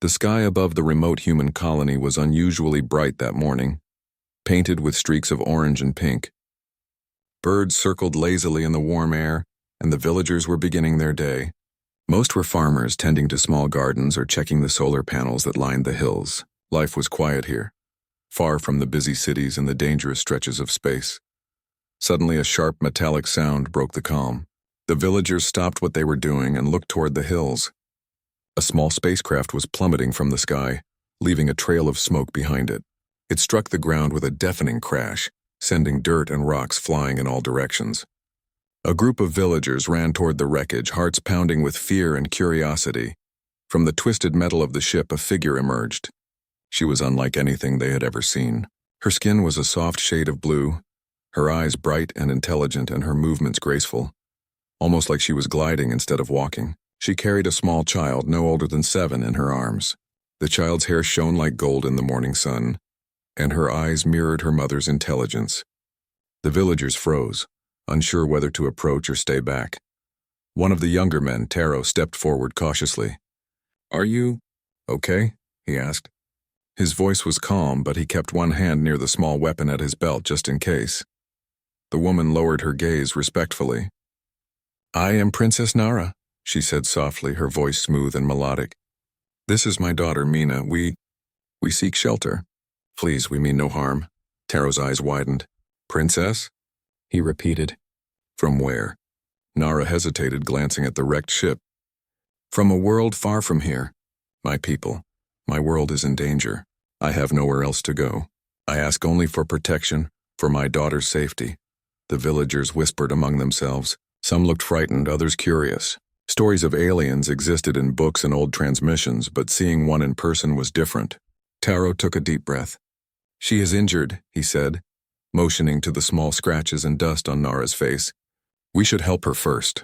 The sky above the remote human colony was unusually bright that morning, painted with streaks of orange and pink. Birds circled lazily in the warm air, and the villagers were beginning their day. Most were farmers tending to small gardens or checking the solar panels that lined the hills. Life was quiet here, far from the busy cities and the dangerous stretches of space. Suddenly a sharp metallic sound broke the calm. The villagers stopped what they were doing and looked toward the hills. A small spacecraft was plummeting from the sky, leaving a trail of smoke behind it. It struck the ground with a deafening crash, sending dirt and rocks flying in all directions. A group of villagers ran toward the wreckage, hearts pounding with fear and curiosity. From the twisted metal of the ship, a figure emerged. She was unlike anything they had ever seen. Her skin was a soft shade of blue, her eyes bright and intelligent, and her movements graceful, almost like she was gliding instead of walking. She carried a small child, no older than 7, in her arms. The child's hair shone like gold in the morning sun, and her eyes mirrored her mother's intelligence. The villagers froze, unsure whether to approach or stay back. One of the younger men, Taro, stepped forward cautiously. "Are you okay?" he asked. His voice was calm, but he kept one hand near the small weapon at his belt just in case. The woman lowered her gaze respectfully. "I am Princess Nara," she said softly, her voice smooth and melodic. "This is my daughter, Mina. We seek shelter. Please, we mean no harm." Taro's eyes widened. "Princess?" he repeated. "From where?" Nara hesitated, glancing at the wrecked ship. "From a world far from here. My people. My world is in danger. I have nowhere else to go. I ask only for protection, for my daughter's safety." The villagers whispered among themselves. Some looked frightened, others curious. Stories of aliens existed in books and old transmissions, but seeing one in person was different. Taro took a deep breath. "She is injured," he said, motioning to the small scratches and dust on Nara's face. "We should help her first."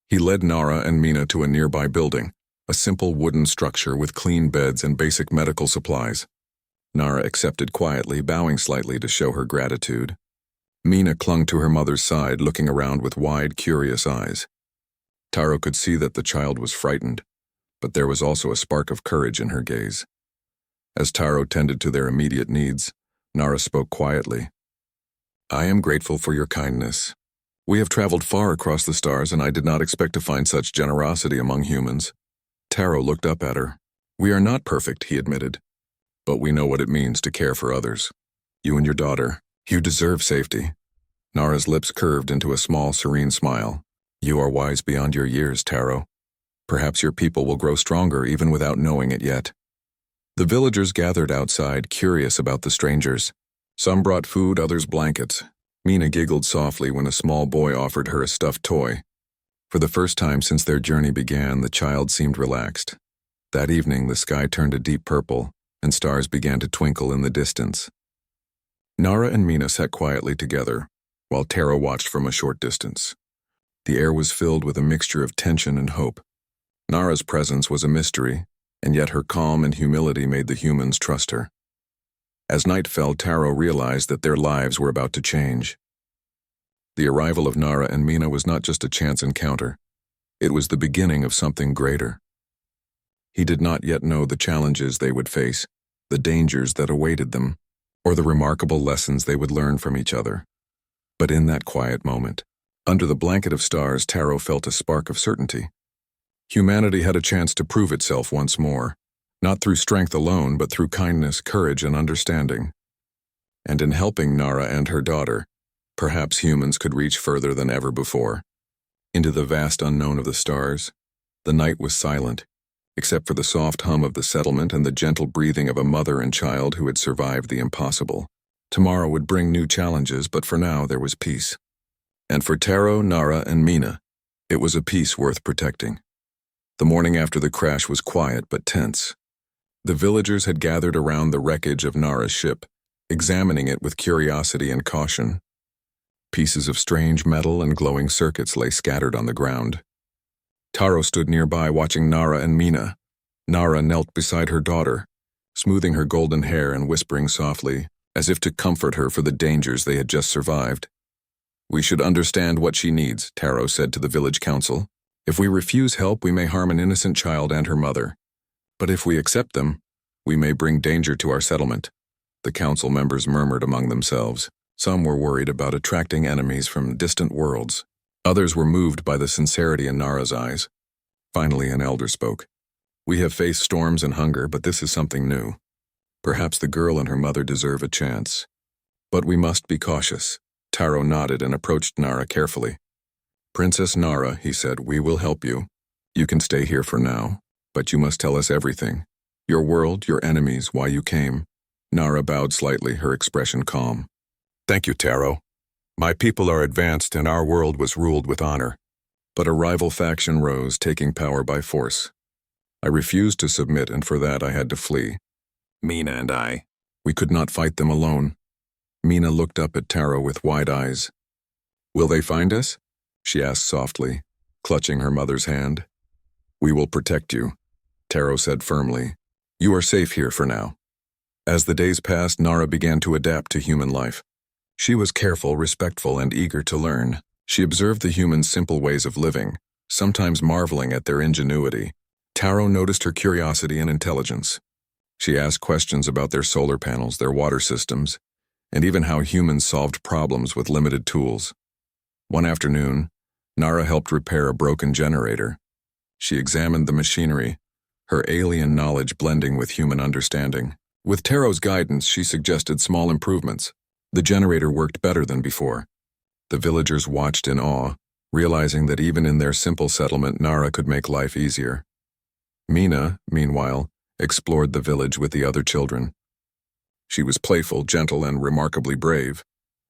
He led Nara and Mina to a nearby building, a simple wooden structure with clean beds and basic medical supplies. Nara accepted quietly, bowing slightly to show her gratitude. Mina clung to her mother's side, looking around with wide, curious eyes. Taro could see that the child was frightened, but there was also a spark of courage in her gaze. As Taro tended to their immediate needs, Nara spoke quietly. "I am grateful for your kindness. We have traveled far across the stars, and I did not expect to find such generosity among humans." Taro looked up at her. "We are not perfect," he admitted, "but we know what it means to care for others. You and your daughter, you deserve safety." Nara's lips curved into a small, serene smile. "You are wise beyond your years, Taro. Perhaps your people will grow stronger even without knowing it yet." The villagers gathered outside, curious about the strangers. Some brought food, others blankets. Mina giggled softly when a small boy offered her a stuffed toy. For the first time since their journey began, the child seemed relaxed. That evening, the sky turned a deep purple, and stars began to twinkle in the distance. Nara and Mina sat quietly together, while Taro watched from a short distance. The air was filled with a mixture of tension and hope. Nara's presence was a mystery, and yet her calm and humility made the humans trust her. As night fell, Taro realized that their lives were about to change. The arrival of Nara and Mina was not just a chance encounter. It was the beginning of something greater. He did not yet know the challenges they would face, the dangers that awaited them, or the remarkable lessons they would learn from each other. But in that quiet moment, under the blanket of stars, Taro felt a spark of certainty. Humanity had a chance to prove itself once more, not through strength alone, but through kindness, courage, and understanding. And in helping Nara and her daughter, perhaps humans could reach further than ever before. Into the vast unknown of the stars, the night was silent, except for the soft hum of the settlement and the gentle breathing of a mother and child who had survived the impossible. Tomorrow would bring new challenges, but for now there was peace. And for Taro, Nara, and Mina, it was a peace worth protecting. The morning after the crash was quiet but tense. The villagers had gathered around the wreckage of Nara's ship, examining it with curiosity and caution. Pieces of strange metal and glowing circuits lay scattered on the ground. Taro stood nearby watching Nara and Mina. Nara knelt beside her daughter, smoothing her golden hair and whispering softly, as if to comfort her for the dangers they had just survived. "We should understand what she needs," Taro said to the village council. "If we refuse help, we may harm an innocent child and her mother. But if we accept them, we may bring danger to our settlement. The council members murmured among themselves. Some were worried about attracting enemies from distant worlds. Others were moved by the sincerity in Nara's eyes. Finally, an elder spoke. We have faced storms and hunger, but this is something new. Perhaps the girl and her mother deserve a chance. But we must be cautious. Taro nodded and approached Nara carefully. Princess Nara, he said, we will help you. You can stay here for now, but you must tell us everything. Your world, your enemies, why you came. Nara bowed slightly, her expression calm. Thank you, Taro. My people are advanced and our world was ruled with honor. But a rival faction rose, taking power by force. I refused to submit, and for that I had to flee. Mina and I. We could not fight them alone. Mina looked up at Taro with wide eyes. Will they find us? She asked softly, clutching her mother's hand. We will protect you, Taro said firmly. You are safe here for now. As the days passed, Nara began to adapt to human life. She was careful, respectful, and eager to learn. She observed the humans' simple ways of living, sometimes marveling at their ingenuity. Taro noticed her curiosity and intelligence. She asked questions about their solar panels, their water systems, and even how humans solved problems with limited tools. One afternoon, Nara helped repair a broken generator. She examined the machinery, her alien knowledge blending with human understanding. With Taro's guidance, she suggested small improvements. The generator worked better than before. The villagers watched in awe, realizing that even in their simple settlement, Nara could make life easier. Mina, meanwhile, explored the village with the other children. She was playful, gentle, and remarkably brave.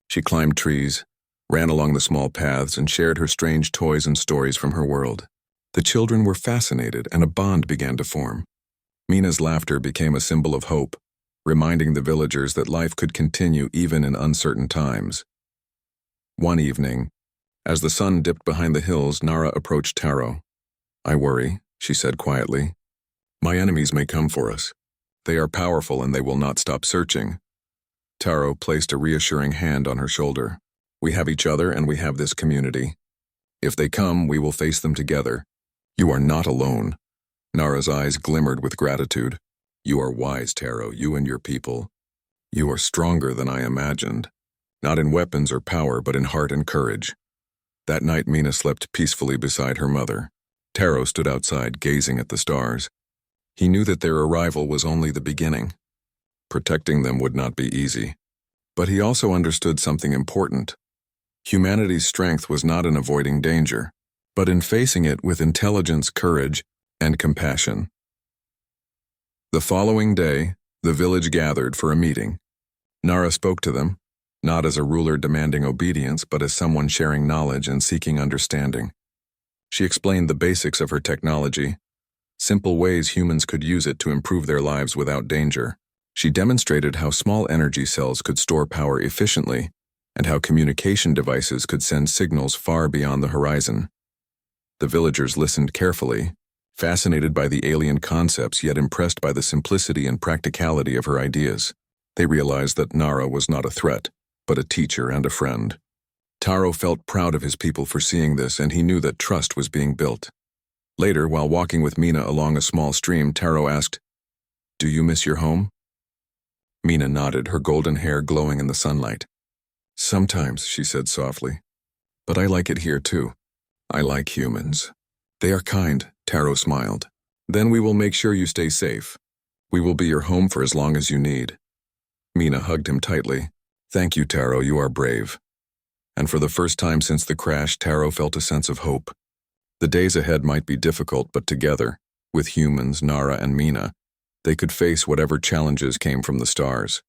She climbed trees, ran along the small paths, and shared her strange toys and stories from her world. The children were fascinated, and a bond began to form. Mina's laughter became a symbol of hope, reminding the villagers that life could continue even in uncertain times. One evening, as the sun dipped behind the hills, Nara approached Taro. I worry, she said quietly. My enemies may come for us. They are powerful and they will not stop searching. Taro placed a reassuring hand on her shoulder. We have each other and we have this community. If they come, we will face them together. You are not alone. Nara's eyes glimmered with gratitude. You are wise, Taro, you and your people. You are stronger than I imagined. Not in weapons or power, but in heart and courage. That night, Mina slept peacefully beside her mother. Taro stood outside, gazing at the stars. He knew that their arrival was only the beginning. Protecting them would not be easy. But he also understood something important. Humanity's strength was not in avoiding danger, but in facing it with intelligence, courage, and compassion. The following day, the village gathered for a meeting. Nara spoke to them, not as a ruler demanding obedience, but as someone sharing knowledge and seeking understanding. She explained the basics of her technology, simple ways humans could use it to improve their lives without danger. She demonstrated how small energy cells could store power efficiently and how communication devices could send signals far beyond the horizon. The villagers listened carefully, fascinated by the alien concepts yet impressed by the simplicity and practicality of her ideas. They realized that Nara was not a threat, but a teacher and a friend. Taro felt proud of his people for seeing this, and he knew that trust was being built. Later, while walking with Mina along a small stream, Taro asked, Do you miss your home? Mina nodded, her golden hair glowing in the sunlight. Sometimes, she said softly. But I like it here too. I like humans. They are kind, Taro smiled. Then we will make sure you stay safe. We will be your home for as long as you need. Mina hugged him tightly. Thank you, Taro, you are brave. And for the first time since the crash, Taro felt a sense of hope. The days ahead might be difficult, but together, with humans, Nara and Mina, they could face whatever challenges came from the stars.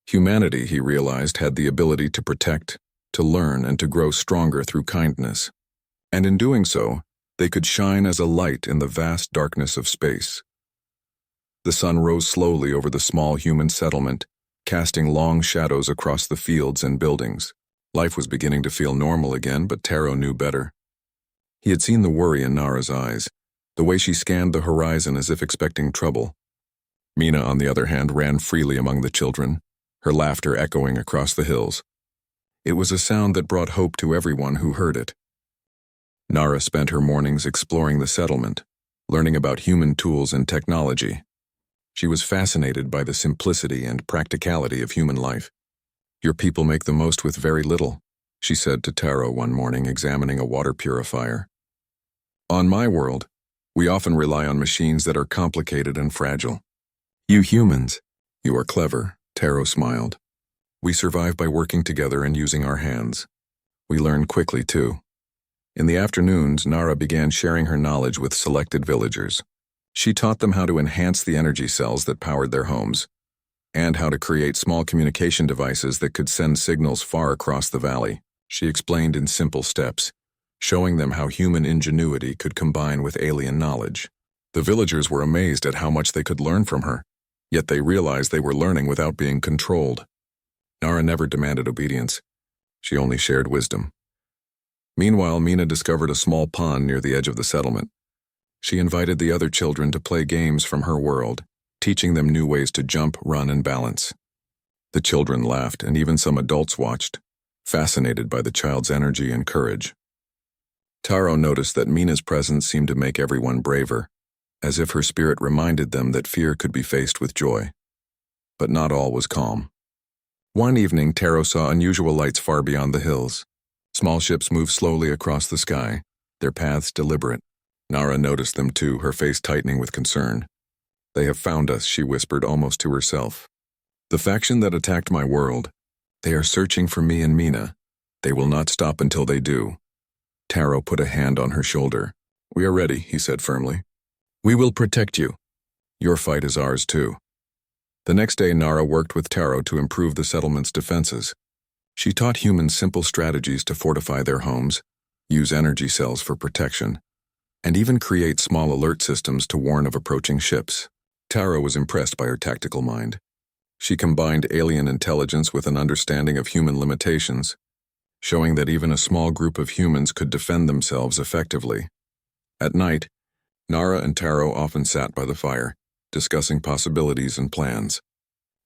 Humanity, he realized, had the ability to protect, to learn, and to grow stronger through kindness. And in doing so, they could shine as a light in the vast darkness of space. The sun rose slowly over the small human settlement, casting long shadows across the fields and buildings. Life was beginning to feel normal again, but Taro knew better. He had seen the worry in Nara's eyes, the way she scanned the horizon as if expecting trouble. Mina, on the other hand, ran freely among the children, her laughter echoing across the hills. It was a sound that brought hope to everyone who heard it. Nara spent her mornings exploring the settlement, learning about human tools and technology. She was fascinated by the simplicity and practicality of human life. "Your people make the most with very little," she said to Taro one morning, examining a water purifier. "On my world, we often rely on machines that are complicated and fragile. You humans, you are clever," Taro smiled. "We survive by working together and using our hands. We learn quickly, too." In the afternoons, Nara began sharing her knowledge with selected villagers. She taught them how to enhance the energy cells that powered their homes, and how to create small communication devices that could send signals far across the valley. She explained in simple steps, showing them how human ingenuity could combine with alien knowledge. The villagers were amazed at how much they could learn from her, yet they realized they were learning without being controlled. Nara never demanded obedience. She only shared wisdom. Meanwhile, Mina discovered a small pond near the edge of the settlement. She invited the other children to play games from her world, teaching them new ways to jump, run, and balance. The children laughed, and even some adults watched, fascinated by the child's energy and courage. Taro noticed that Mina's presence seemed to make everyone braver, as if her spirit reminded them that fear could be faced with joy. But not all was calm. One evening, Taro saw unusual lights far beyond the hills. Small ships moved slowly across the sky, their paths deliberate. Nara noticed them too, her face tightening with concern. "They have found us," she whispered almost to herself. "The faction that attacked my world. They are searching for me and Mina. They will not stop until they do." Taro put a hand on her shoulder. "We are ready," he said firmly. "We will protect you. Your fight is ours too." The next day, Nara worked with Taro to improve the settlement's defenses. She taught humans simple strategies to fortify their homes, use energy cells for protection, and even create small alert systems to warn of approaching ships. Taro was impressed by her tactical mind. She combined alien intelligence with an understanding of human limitations, showing that even a small group of humans could defend themselves effectively. At night, Nara and Taro often sat by the fire, discussing possibilities and plans.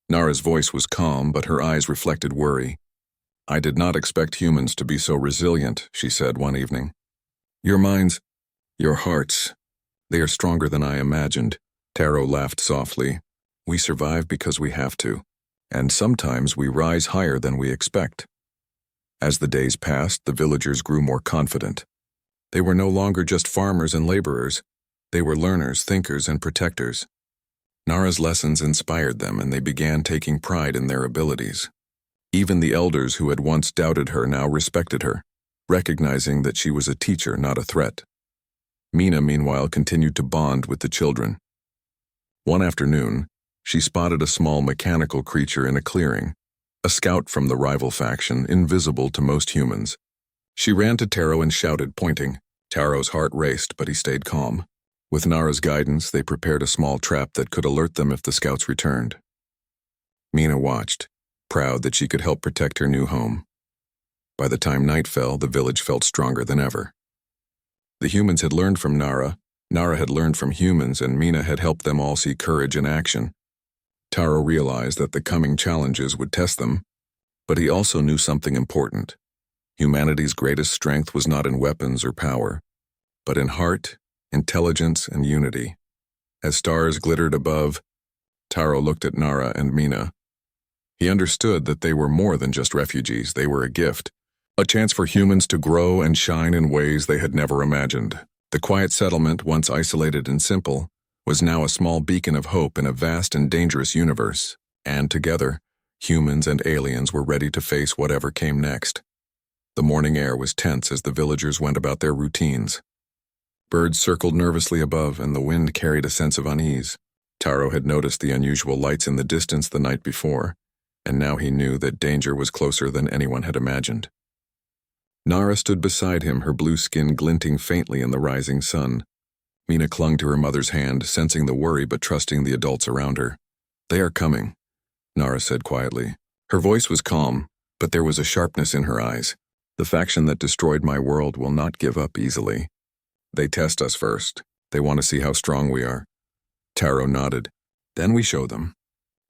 Nara's voice was calm, but her eyes reflected worry. "I did not expect humans to be so resilient," she said one evening. "Your minds, your hearts, they are stronger than I imagined." Taro laughed softly. "We survive because we have to, and sometimes we rise higher than we expect." As the days passed, the villagers grew more confident. They were no longer just farmers and laborers. They were learners, thinkers, and protectors. Nara's lessons inspired them, and they began taking pride in their abilities. Even the elders who had once doubted her now respected her, recognizing that she was a teacher, not a threat. Mina, meanwhile, continued to bond with the children. One afternoon, she spotted a small mechanical creature in a clearing, a scout from the rival faction, invisible to most humans. She ran to Taro and shouted, pointing. Taro's heart raced, but he stayed calm. With Nara's guidance, they prepared a small trap that could alert them if the scouts returned. Mina watched, proud that she could help protect her new home. By the time night fell, the village felt stronger than ever. The humans had learned from Nara had learned from humans, and Mina had helped them all see courage in action. Taro realized that the coming challenges would test them, but he also knew something important. Humanity's greatest strength was not in weapons or power, but in heart, intelligence, and unity. As stars glittered above, Taro looked at Nara and Mina. He understood that they were more than just refugees. They were a gift, a chance for humans to grow and shine in ways they had never imagined. The quiet settlement, once isolated and simple, was now a small beacon of hope in a vast and dangerous universe, and together, humans and aliens were ready to face whatever came next. The morning air was tense as the villagers went about their routines. Birds circled nervously above, and the wind carried a sense of unease. Taro had noticed the unusual lights in the distance the night before, and now he knew that danger was closer than anyone had imagined. Nara stood beside him, her blue skin glinting faintly in the rising sun. Mina clung to her mother's hand, sensing the worry but trusting the adults around her. "They are coming," Nara said quietly. Her voice was calm, but there was a sharpness in her eyes. "The faction that destroyed my world will not give up easily. They test us first. They want to see how strong we are." Taro nodded. "Then we show them.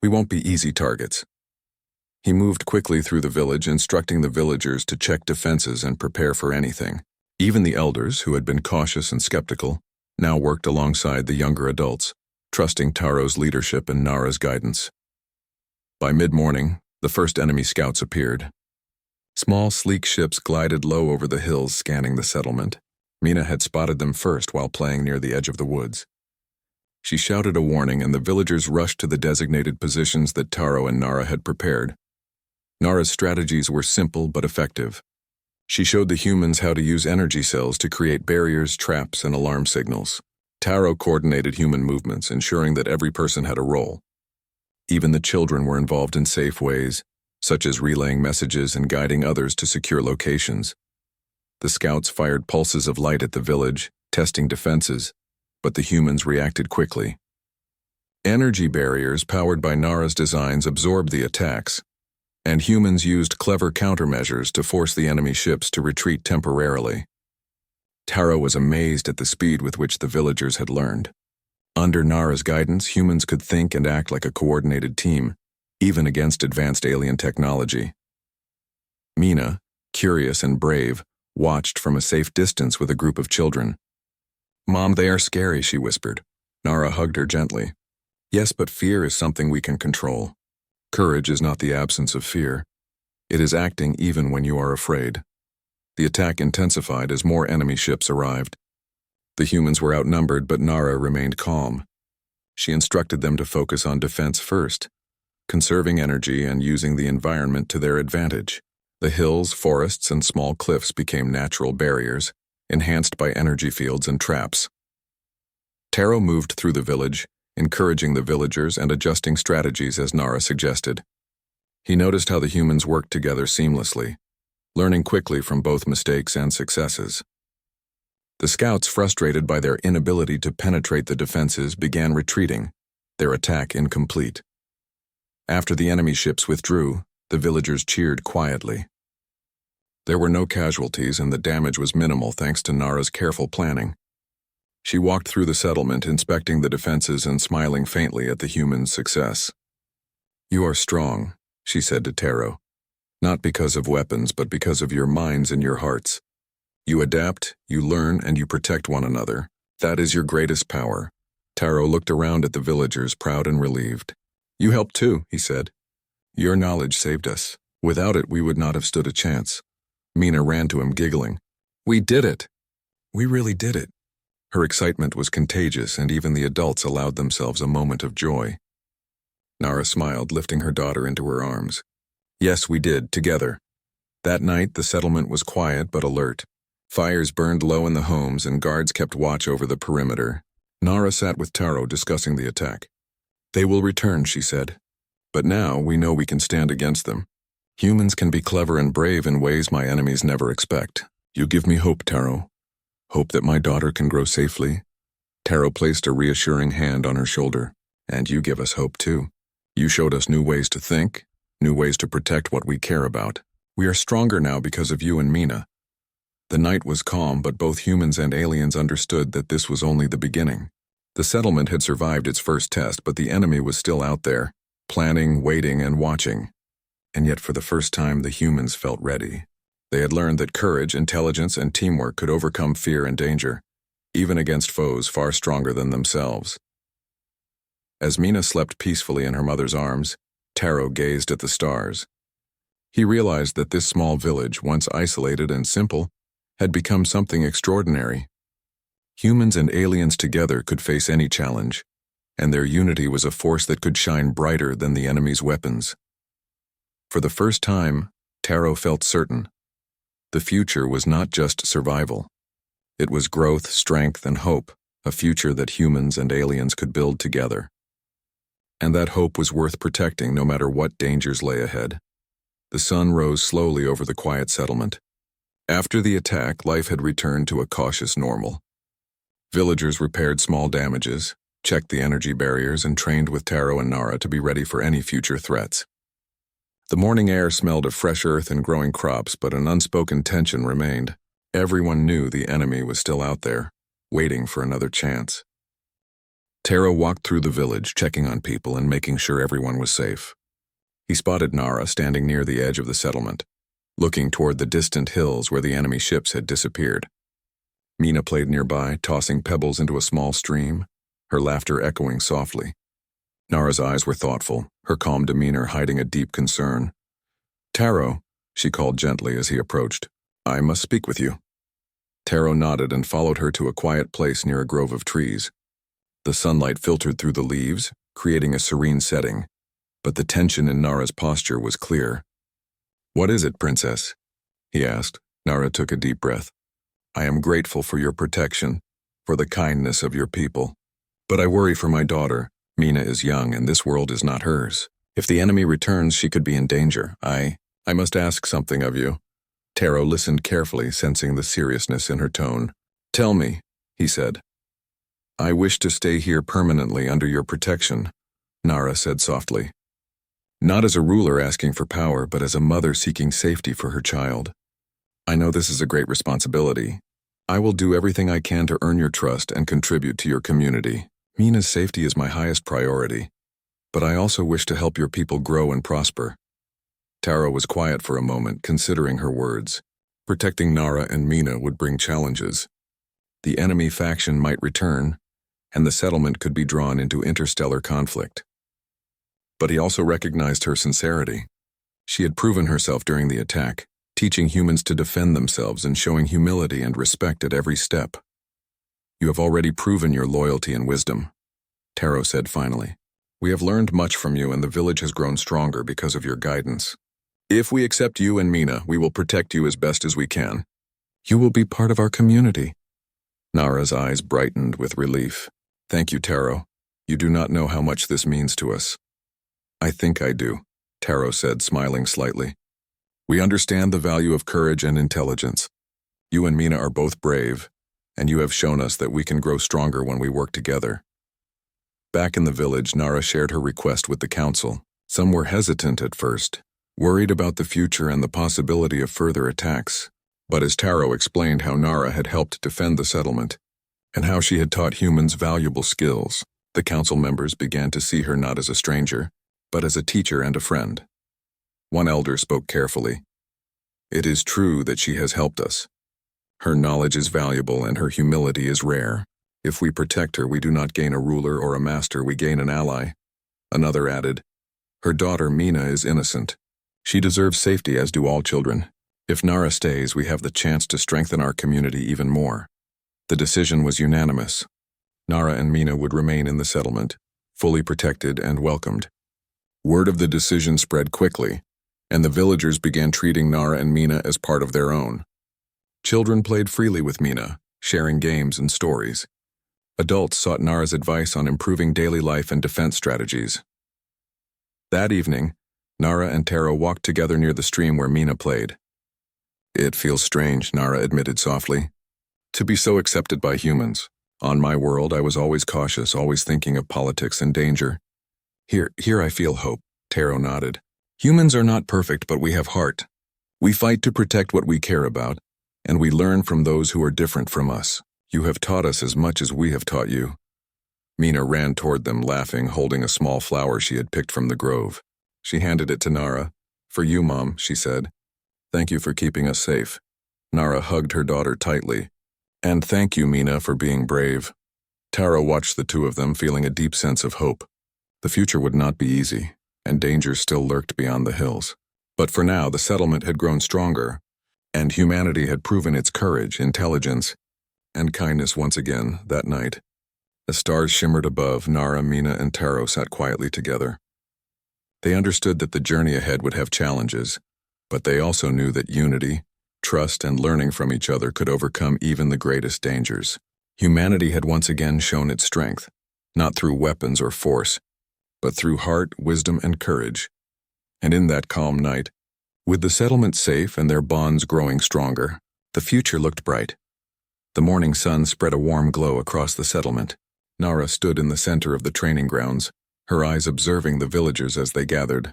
We won't be easy targets." He moved quickly through the village, instructing the villagers to check defenses and prepare for anything. Even the elders, who had been cautious and skeptical, now worked alongside the younger adults, trusting Taro's leadership and Nara's guidance. By mid-morning, the first enemy scouts appeared. Small, sleek ships glided low over the hills, scanning the settlement. Mina had spotted them first while playing near the edge of the woods. She shouted a warning, and the villagers rushed to the designated positions that Taro and Nara had prepared. Nara's strategies were simple but effective. She showed the humans how to use energy cells to create barriers, traps, and alarm signals. Taro coordinated human movements, ensuring that every person had a role. Even the children were involved in safe ways, such as relaying messages and guiding others to secure locations. The scouts fired pulses of light at the village, testing defenses, but the humans reacted quickly. Energy barriers powered by Nara's designs absorbed the attacks, and humans used clever countermeasures to force the enemy ships to retreat temporarily. Taro was amazed at the speed with which the villagers had learned. Under Nara's guidance, humans could think and act like a coordinated team, even against advanced alien technology. Mina, curious and brave, watched from a safe distance with a group of children. "Mom, they are scary," she whispered. Nara hugged her gently. "Yes, but fear is something we can control. Courage is not the absence of fear. It is acting even when you are afraid." The attack intensified as more enemy ships arrived. The humans were outnumbered, but Nara remained calm. She instructed them to focus on defense first, conserving energy and using the environment to their advantage. The hills, forests, and small cliffs became natural barriers, enhanced by energy fields and traps. Taro moved through the village, encouraging the villagers and adjusting strategies as Nara suggested. He noticed how the humans worked together seamlessly, learning quickly from both mistakes and successes. The scouts, frustrated by their inability to penetrate the defenses, began retreating, their attack incomplete. After the enemy ships withdrew, the villagers cheered quietly. There were no casualties, and the damage was minimal thanks to Nara's careful planning. She walked through the settlement, inspecting the defenses and smiling faintly at the humans' success. "You are strong," she said to Taro. "Not because of weapons, but because of your minds and your hearts. You adapt, you learn, and you protect one another. That is your greatest power." Taro looked around at the villagers, proud and relieved. "You helped too," he said. "Your knowledge saved us. Without it, we would not have stood a chance." Mina ran to him, giggling. "We did it! We really did it!" Her excitement was contagious, and even the adults allowed themselves a moment of joy. Nara smiled, lifting her daughter into her arms. "Yes, we did, together." That night, the settlement was quiet but alert. Fires burned low in the homes, and guards kept watch over the perimeter. Nara sat with Taro, discussing the attack. "They will return," she said. "But now we know we can stand against them. Humans can be clever and brave in ways my enemies never expect. You give me hope, Taro. Hope that my daughter can grow safely." Taro placed a reassuring hand on her shoulder. "And you give us hope too. You showed us new ways to think, new ways to protect what we care about. We are stronger now because of you and Mina." The night was calm, but both humans and aliens understood that this was only the beginning. The settlement had survived its first test, but the enemy was still out there, planning, waiting, and watching. And yet for the first time, the humans felt ready. They had learned that courage, intelligence, and teamwork could overcome fear and danger, even against foes far stronger than themselves. As Mina slept peacefully in her mother's arms, Taro gazed at the stars. He realized that this small village, once isolated and simple, had become something extraordinary. Humans and aliens together could face any challenge, and their unity was a force that could shine brighter than the enemy's weapons. For the first time, Taro felt certain. The future was not just survival. It was growth, strength, and hope, a future that humans and aliens could build together. And that hope was worth protecting no matter what dangers lay ahead. The sun rose slowly over the quiet settlement. After the attack, life had returned to a cautious normal. Villagers repaired small damages, checked the energy barriers, and trained with Taro and Nara to be ready for any future threats. The morning air smelled of fresh earth and growing crops, but an unspoken tension remained. Everyone knew the enemy was still out there, waiting for another chance. Taro walked through the village, checking on people and making sure everyone was safe. He spotted Nara standing near the edge of the settlement, looking toward the distant hills where the enemy ships had disappeared. Mina played nearby, tossing pebbles into a small stream, her laughter echoing softly. Nara's eyes were thoughtful, her calm demeanor hiding a deep concern. "Taro," she called gently as he approached. "I must speak with you." Taro nodded and followed her to a quiet place near a grove of trees. The sunlight filtered through the leaves, creating a serene setting, but the tension in Nara's posture was clear. "What is it, Princess?" he asked. Nara took a deep breath. "I am grateful for your protection, for the kindness of your people. But I worry for my daughter. Mina is young and this world is not hers. If the enemy returns, she could be in danger. I must ask something of you." Taro listened carefully, sensing the seriousness in her tone. "Tell me," he said. "I wish to stay here permanently under your protection," Nara said softly. "Not as a ruler asking for power, but as a mother seeking safety for her child. I know this is a great responsibility. I will do everything I can to earn your trust and contribute to your community. Mina's safety is my highest priority, but I also wish to help your people grow and prosper." Taro was quiet for a moment, considering her words. Protecting Nara and Mina would bring challenges. The enemy faction might return, and the settlement could be drawn into interstellar conflict. But he also recognized her sincerity. She had proven herself during the attack, teaching humans to defend themselves and showing humility and respect at every step. "You have already proven your loyalty and wisdom," Taro said finally. "We have learned much from you and the village has grown stronger because of your guidance. If we accept you and Mina, we will protect you as best as we can. You will be part of our community." Nara's eyes brightened with relief. "Thank you, Taro. You do not know how much this means to us." "I think I do," Taro said, smiling slightly. "We understand the value of courage and intelligence. You and Mina are both brave, and you have shown us that we can grow stronger when we work together." Back in the village, Nara shared her request with the council. Some were hesitant at first, worried about the future and the possibility of further attacks. But as Taro explained how Nara had helped defend the settlement, and how she had taught humans valuable skills, the council members began to see her not as a stranger, but as a teacher and a friend. One elder spoke carefully. "It is true that she has helped us. Her knowledge is valuable and her humility is rare. If we protect her, we do not gain a ruler or a master, we gain an ally." Another added, "Her daughter Mina is innocent. She deserves safety, as do all children. If Nara stays, we have the chance to strengthen our community even more." The decision was unanimous. Nara and Mina would remain in the settlement, fully protected and welcomed. Word of the decision spread quickly, and the villagers began treating Nara and Mina as part of their own. Children played freely with Mina, sharing games and stories. Adults sought Nara's advice on improving daily life and defense strategies. That evening, Nara and Taro walked together near the stream where Mina played. "It feels strange," Nara admitted softly, "to be so accepted by humans. On my world, I was always cautious, always thinking of politics and danger. Here I feel hope," Taro nodded. "Humans are not perfect, but we have heart. We fight to protect what we care about, and we learn from those who are different from us. You have taught us as much as we have taught you." Mina ran toward them, laughing, holding a small flower she had picked from the grove. She handed it to Nara. "For you, Mom," she said. "Thank you for keeping us safe." Nara hugged her daughter tightly. "And thank you, Mina, for being brave." Taro watched the two of them, feeling a deep sense of hope. The future would not be easy, and danger still lurked beyond the hills. But for now, the settlement had grown stronger, and humanity had proven its courage, intelligence, and kindness once again that night. As stars shimmered above, Nara, Mina, and Taro sat quietly together. They understood that the journey ahead would have challenges, but they also knew that unity, trust, and learning from each other could overcome even the greatest dangers. Humanity had once again shown its strength, not through weapons or force, but through heart, wisdom, and courage. And in that calm night, with the settlement safe and their bonds growing stronger, the future looked bright. The morning sun spread a warm glow across the settlement. Nara stood in the center of the training grounds, her eyes observing the villagers as they gathered.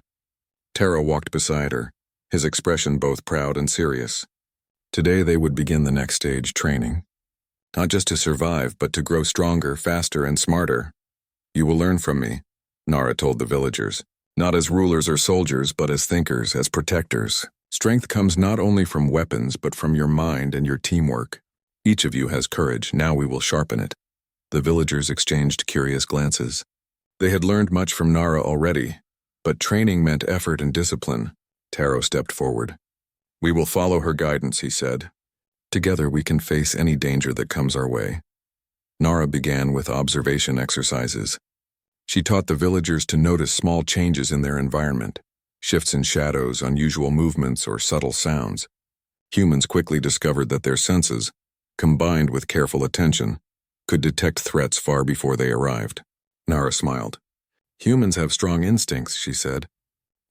Taro walked beside her, his expression both proud and serious. Today they would begin the next stage, training. Not just to survive, but to grow stronger, faster, and smarter. "You will learn from me," Nara told the villagers. "Not as rulers or soldiers, but as thinkers, as protectors. Strength comes not only from weapons, but from your mind and your teamwork. Each of you has courage, now we will sharpen it. The villagers exchanged curious glances. They had learned much from Nara already, but training meant effort and discipline. Taro stepped forward. We will follow her guidance, he said. Together we can face any danger that comes our way. Nara began with observation exercises. She taught the villagers to notice small changes in their environment, shifts in shadows, unusual movements, or subtle sounds. Humans quickly discovered that their senses, combined with careful attention, could detect threats far before they arrived. Nara smiled. Humans have strong instincts, she said.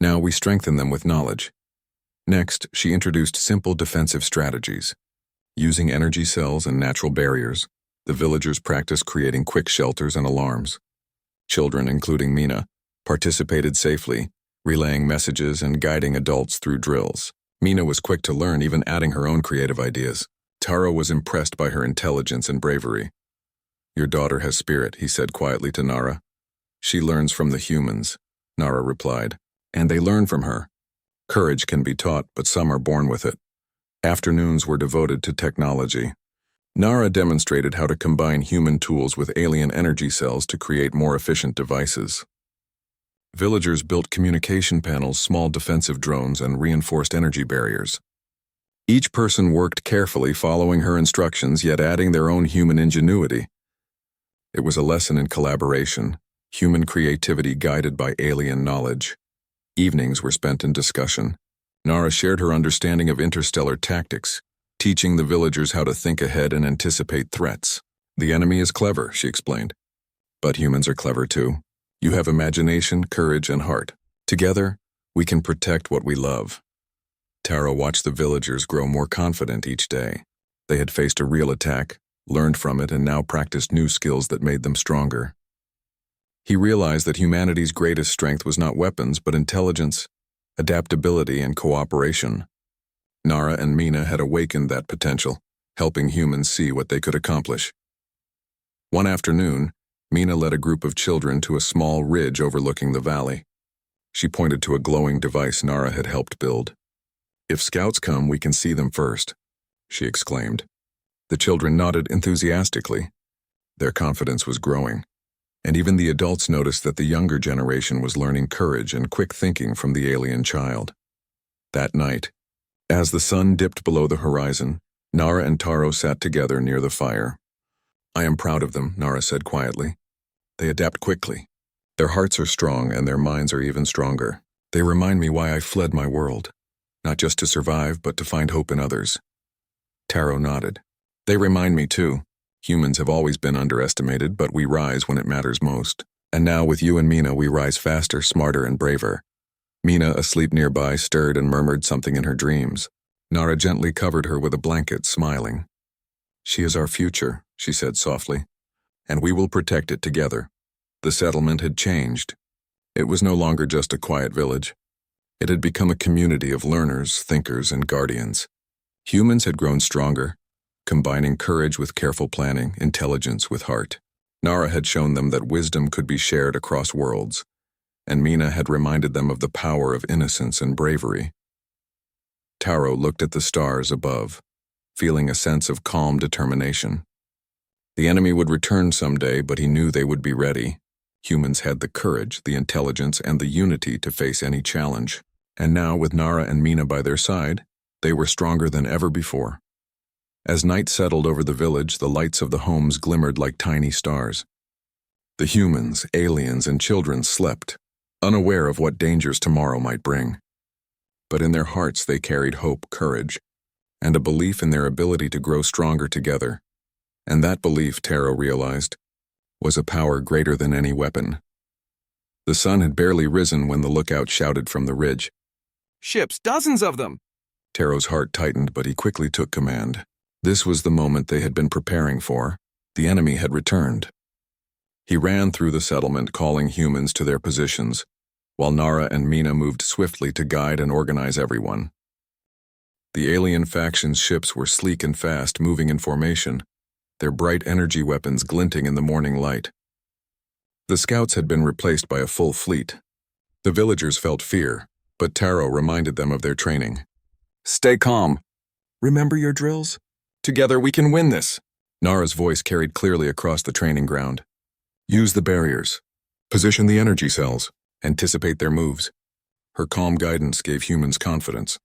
Now we strengthen them with knowledge. Next, she introduced simple defensive strategies. Using energy cells and natural barriers, the villagers practiced creating quick shelters and alarms. Children, including Mina, participated safely, relaying messages and guiding adults through drills. Mina was quick to learn, even adding her own creative ideas. Taro was impressed by her intelligence and bravery. Your daughter has spirit, he said quietly to Nara. She learns from the humans, Nara replied, and they learn from her. Courage can be taught, but some are born with it. Afternoons were devoted to technology. Nara demonstrated how to combine human tools with alien energy cells to create more efficient devices. Villagers built communication panels, small defensive drones, and reinforced energy barriers. Each person worked carefully, following her instructions, yet adding their own human ingenuity. It was a lesson in collaboration, human creativity guided by alien knowledge. Evenings were spent in discussion. Nara shared her understanding of interstellar tactics, teaching the villagers how to think ahead and anticipate threats. The enemy is clever, she explained. But humans are clever too. You have imagination, courage, and heart. Together, we can protect what we love. Taro watched the villagers grow more confident each day. They had faced a real attack, learned from it, and now practiced new skills that made them stronger. He realized that humanity's greatest strength was not weapons, but intelligence, adaptability, and cooperation. Nara and Mina had awakened that potential, helping humans see what they could accomplish. One afternoon, Mina led a group of children to a small ridge overlooking the valley. She pointed to a glowing device Nara had helped build. If scouts come, we can see them first, she exclaimed. The children nodded enthusiastically. Their confidence was growing, and even the adults noticed that the younger generation was learning courage and quick thinking from the alien child. That night, as the sun dipped below the horizon, Nara and Taro sat together near the fire. I am proud of them, Nara said quietly. They adapt quickly. Their hearts are strong and their minds are even stronger. They remind me why I fled my world, not just to survive, but to find hope in others. Taro nodded. They remind me too. Humans have always been underestimated, but we rise when it matters most. And now with you and Mina, we rise faster, smarter, and braver. Mina, asleep nearby, stirred and murmured something in her dreams. Nara gently covered her with a blanket, smiling. She is our future, she said softly, and we will protect it together. The settlement had changed. It was no longer just a quiet village. It had become a community of learners, thinkers, and guardians. Humans had grown stronger, combining courage with careful planning, intelligence with heart. Nara had shown them that wisdom could be shared across worlds, and Mina had reminded them of the power of innocence and bravery. Taro looked at the stars above, feeling a sense of calm determination. The enemy would return someday, but he knew they would be ready. Humans had the courage, the intelligence, and the unity to face any challenge. And now, with Nara and Mina by their side, they were stronger than ever before. As night settled over the village, the lights of the homes glimmered like tiny stars. The humans, aliens, and children slept, unaware of what dangers tomorrow might bring. But in their hearts they carried hope, courage, and a belief in their ability to grow stronger together. And that belief, Taro realized, was a power greater than any weapon. The sun had barely risen when the lookout shouted from the ridge. Ships, dozens of them! Taro's heart tightened, but he quickly took command. This was the moment they had been preparing for. The enemy had returned. He ran through the settlement, calling humans to their positions, while Nara and Mina moved swiftly to guide and organize everyone. The alien faction's ships were sleek and fast, moving in formation, their bright energy weapons glinting in the morning light. The scouts had been replaced by a full fleet. The villagers felt fear, but Taro reminded them of their training. Stay calm. Remember your drills? Together we can win this. Nara's voice carried clearly across the training ground. Use the barriers. Position the energy cells. Anticipate their moves. Her calm guidance gave humans confidence.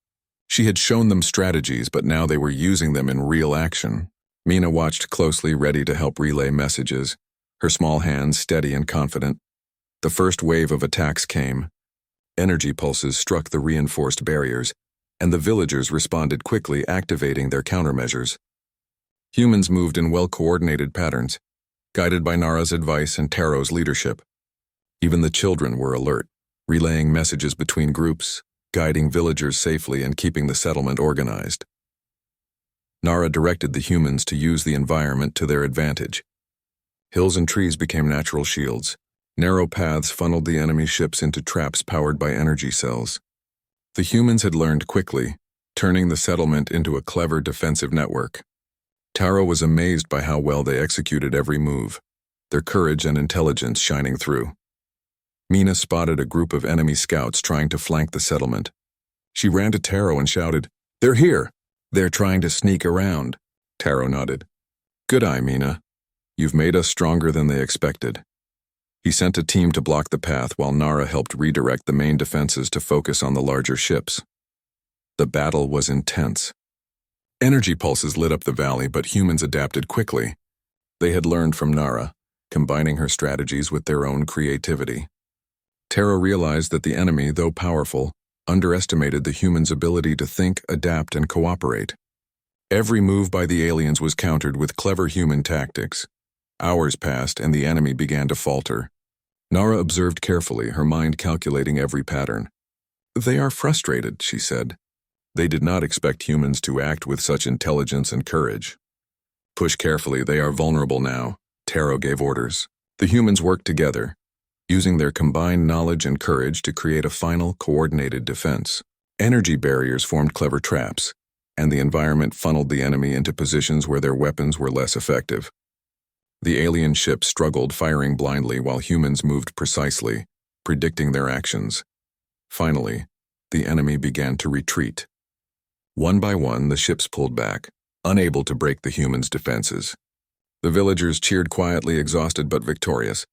She had shown them strategies, but now they were using them in real action. Mina watched closely, ready to help relay messages, her small hands steady and confident. The first wave of attacks came. Energy pulses struck the reinforced barriers, and the villagers responded quickly, activating their countermeasures. Humans moved in well-coordinated patterns, guided by Nara's advice and Taro's leadership. Even the children were alert, relaying messages between groups, guiding villagers safely and keeping the settlement organized. Nara directed the humans to use the environment to their advantage. Hills and trees became natural shields. Narrow paths funneled the enemy ships into traps powered by energy cells. The humans had learned quickly, turning the settlement into a clever defensive network. Taro was amazed by how well they executed every move, their courage and intelligence shining through. Mina spotted a group of enemy scouts trying to flank the settlement. She ran to Taro and shouted, "They're here! They're trying to sneak around." Taro nodded. "Good eye, Mina. You've made us stronger than they expected." He sent a team to block the path while Nara helped redirect the main defenses to focus on the larger ships. The battle was intense. Energy pulses lit up the valley, but humans adapted quickly. They had learned from Nara, combining her strategies with their own creativity. Taro realized that the enemy, though powerful, underestimated the humans' ability to think, adapt, and cooperate. Every move by the aliens was countered with clever human tactics. Hours passed and the enemy began to falter. Nara observed carefully, her mind calculating every pattern. "They are frustrated," she said. They did not expect humans to act with such intelligence and courage. "Push carefully, they are vulnerable now," Taro gave orders. The humans worked together, using their combined knowledge and courage to create a final, coordinated defense. Energy barriers formed clever traps, and the environment funneled the enemy into positions where their weapons were less effective. The alien ships struggled, firing blindly while humans moved precisely, predicting their actions. Finally, the enemy began to retreat. One by one, the ships pulled back, unable to break the humans' defenses. The villagers cheered quietly, exhausted but victorious.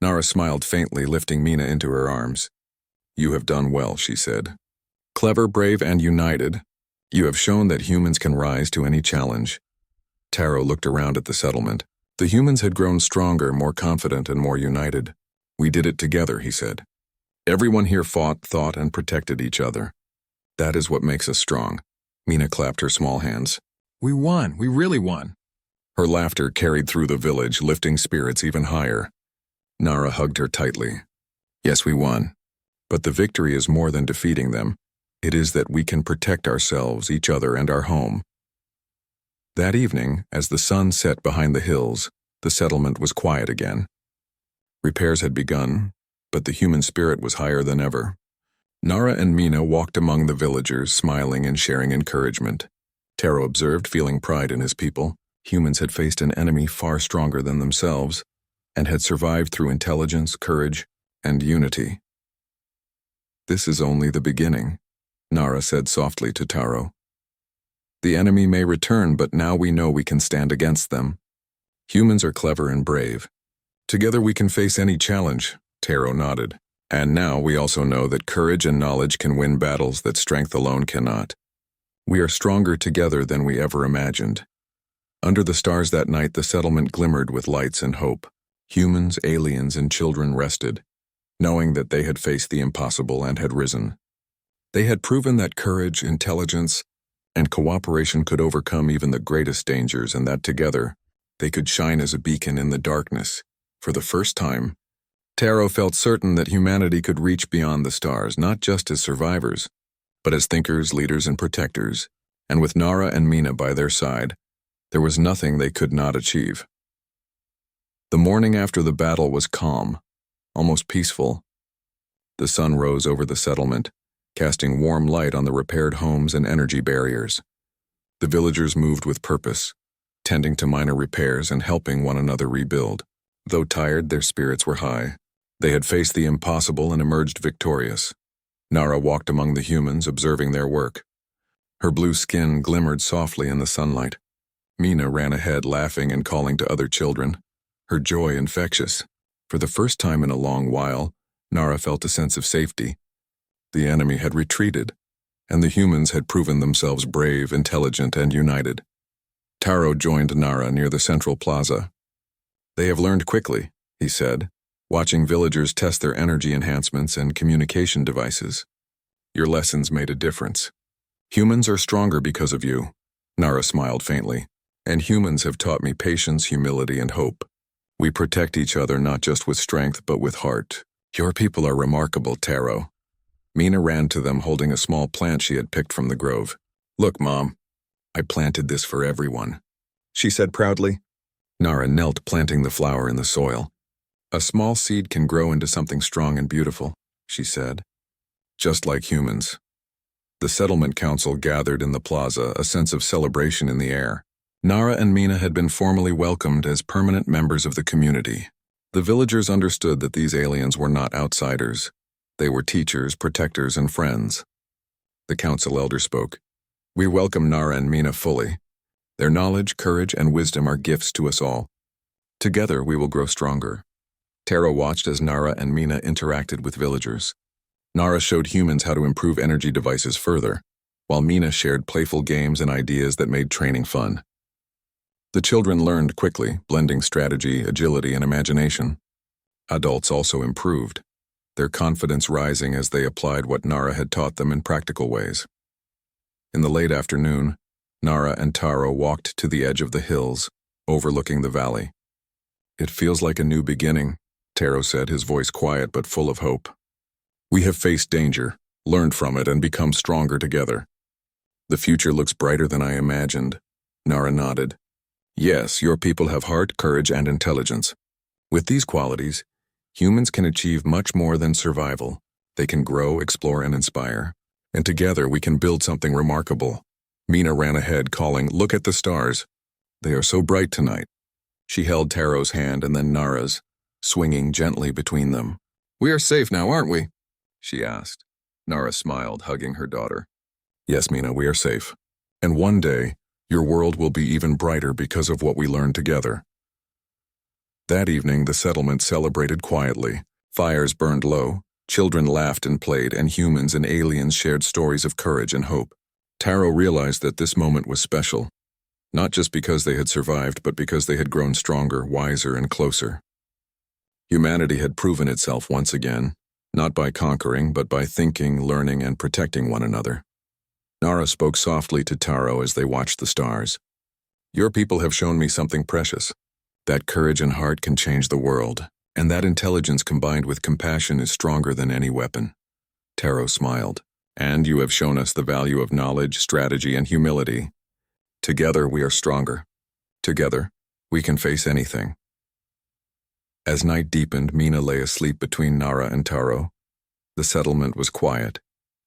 Nara smiled faintly, lifting Mina into her arms. "You have done well," she said. "Clever, brave, and united. You have shown that humans can rise to any challenge." Taro looked around at the settlement. The humans had grown stronger, more confident, and more united. "We did it together," he said. "Everyone here fought, thought, and protected each other. That is what makes us strong." Mina clapped her small hands. "We won. We really won." Her laughter carried through the village, lifting spirits even higher. Nara hugged her tightly. "Yes, we won. But the victory is more than defeating them. It is that we can protect ourselves, each other, and our home." That evening, as the sun set behind the hills, the settlement was quiet again. Repairs had begun, but the human spirit was higher than ever. Nara and Mina walked among the villagers, smiling and sharing encouragement. Taro observed, feeling pride in his people. Humans had faced an enemy far stronger than themselves, and had survived through intelligence, courage, and unity. "This is only the beginning," Nara said softly to Taro. "The enemy may return, but now we know we can stand against them. Humans are clever and brave. Together we can face any challenge," Taro nodded. "And now we also know that courage and knowledge can win battles that strength alone cannot. We are stronger together than we ever imagined." Under the stars that night, the settlement glimmered with lights and hope. Humans, aliens, and children rested, knowing that they had faced the impossible and had risen. They had proven that courage, intelligence, and cooperation could overcome even the greatest dangers, and that together, they could shine as a beacon in the darkness. For the first time, Taro felt certain that humanity could reach beyond the stars, not just as survivors, but as thinkers, leaders, and protectors. And with Nara and Mina by their side, there was nothing they could not achieve. The morning after the battle was calm, almost peaceful. The sun rose over the settlement, casting warm light on the repaired homes and energy barriers. The villagers moved with purpose, tending to minor repairs and helping one another rebuild. Though tired, their spirits were high. They had faced the impossible and emerged victorious. Nara walked among the humans, observing their work. Her blue skin glimmered softly in the sunlight. Mina ran ahead, laughing and calling to other children, her joy infectious. For the first time in a long while, Nara felt a sense of safety. The enemy had retreated, and the humans had proven themselves brave, intelligent, and united. Taro joined Nara near the central plaza. "They have learned quickly," he said, watching villagers test their energy enhancements and communication devices. "Your lessons made a difference. Humans are stronger because of you," Nara smiled faintly, "and humans have taught me patience, humility, and hope. We protect each other not just with strength but with heart. Your people are remarkable, Taro." Mina ran to them holding a small plant she had picked from the grove. "Look, Mom, I planted this for everyone," she said proudly. Nara knelt, planting the flower in the soil. "A small seed can grow into something strong and beautiful," she said. "Just like humans." The settlement council gathered in the plaza, a sense of celebration in the air. Nara and Mina had been formally welcomed as permanent members of the community. The villagers understood that these aliens were not outsiders. They were teachers, protectors, and friends. The council elder spoke. "We welcome Nara and Mina fully. Their knowledge, courage, and wisdom are gifts to us all. Together we will grow stronger." Taro watched as Nara and Mina interacted with villagers. Nara showed humans how to improve energy devices further, while Mina shared playful games and ideas that made training fun. The children learned quickly, blending strategy, agility, and imagination. Adults also improved, their confidence rising as they applied what Nara had taught them in practical ways. In the late afternoon, Nara and Taro walked to the edge of the hills, overlooking the valley. "It feels like a new beginning," Taro said, his voice quiet but full of hope. "We have faced danger, learned from it, and become stronger together." "The future looks brighter than I imagined," Nara nodded. "Yes, your people have heart, courage, and intelligence. With these qualities, humans can achieve much more than survival. They can grow, explore, and inspire. And together we can build something remarkable." Mina ran ahead, calling, "Look at the stars. They are so bright tonight." She held Taro's hand and then Nara's, swinging gently between them. "We are safe now, aren't we?" she asked. Nara smiled, hugging her daughter. "Yes, Mina, we are safe. And one day, your world will be even brighter because of what we learned together." That evening, the settlement celebrated quietly. Fires burned low, children laughed and played, and humans and aliens shared stories of courage and hope. Taro realized that this moment was special, not just because they had survived, but because they had grown stronger, wiser, and closer. Humanity had proven itself once again, not by conquering, but by thinking, learning, and protecting one another. Nara spoke softly to Taro as they watched the stars. "Your people have shown me something precious. That courage and heart can change the world, and that intelligence combined with compassion is stronger than any weapon." Taro smiled. "And you have shown us the value of knowledge, strategy, and humility. Together we are stronger. Together, we can face anything." As night deepened, Mina lay asleep between Nara and Taro. The settlement was quiet,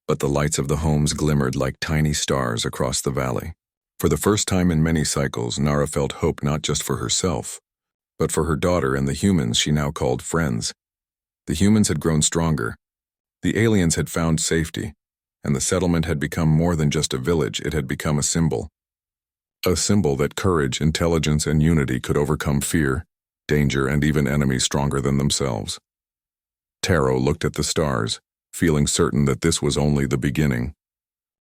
but the lights of the homes glimmered like tiny stars across the valley. For the first time in many cycles, Nara felt hope not just for herself, but for her daughter and the humans she now called friends. The humans had grown stronger. The aliens had found safety, and the settlement had become more than just a village. It had become a symbol. A symbol that courage, intelligence, and unity could overcome fear, danger, and even enemies stronger than themselves. Taro looked at the stars, feeling certain that this was only the beginning.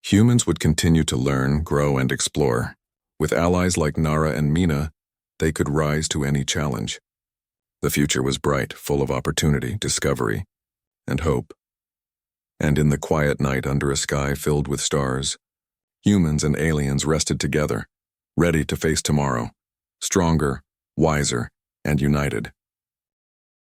Humans would continue to learn, grow, and explore. With allies like Nara and Mina, they could rise to any challenge. The future was bright, full of opportunity, discovery, and hope. And in the quiet night under a sky filled with stars, humans and aliens rested together, ready to face tomorrow, stronger, wiser, and united.